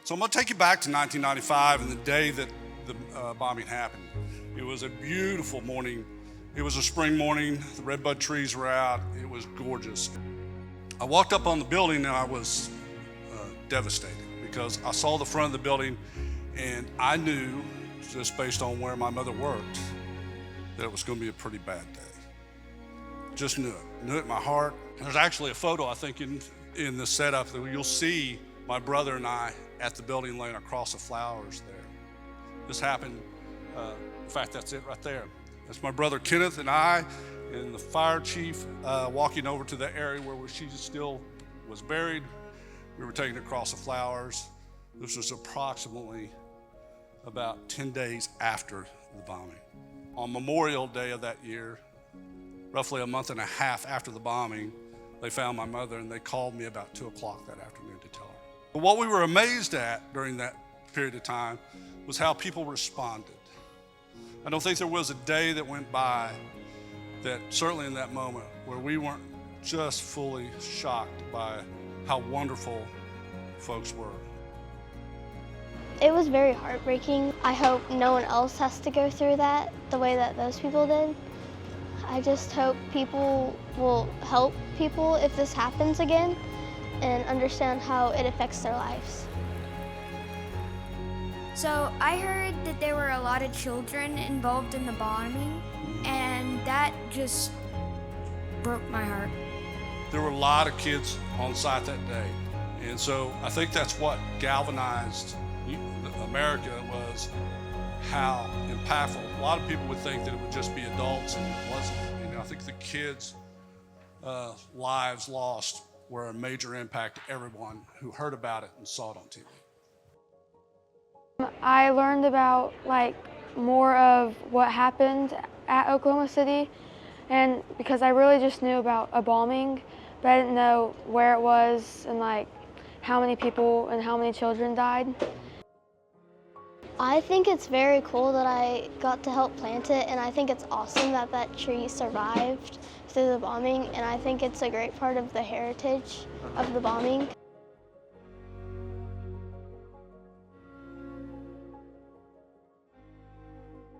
So I'm going to take you back to 1995 and the day that the bombing happened. It was a beautiful morning. It was a spring morning. The redbud trees were out. It was gorgeous. I walked up on the building and I was devastated because I saw the front of the building and I knew, just based on where my mother worked, that it was going to be a pretty bad day. Just knew it in my heart. There's actually a photo, I think, in the setup that you'll see my brother and I at the building laying across the flowers there. This happened, in fact, that's it right there. That's my brother Kenneth and I and the fire chief walking over to the area where she still was buried. We were taken across the flowers. This was approximately about 10 days after the bombing. On Memorial Day of that year, roughly a month and a half after the bombing, they found my mother and they called me about 2 o'clock that afternoon to tell her. But what we were amazed at during that period of time was how people responded. I don't think there was a day that went by that, certainly in that moment, where we weren't just fully shocked by how wonderful folks were. It was very heartbreaking. I hope no one else has to go through that the way that those people did. I just hope people will help people if this happens again and understand how it affects their lives. So I heard that there were a lot of children involved in the bombing, and that just broke my heart. There were a lot of kids on site that day, and so I think that's what galvanized America, was how impactful. A lot of people would think that it would just be adults, and it wasn't. I think the kids' lives lost were a major impact to everyone who heard about it and saw it on TV. I learned about more of what happened at Oklahoma City, and because I really just knew about a bombing, but I didn't know where it was and how many people and how many children died. I think it's very cool that I got to help plant it, and I think it's awesome that that tree survived through the bombing, and I think it's a great part of the heritage of the bombing.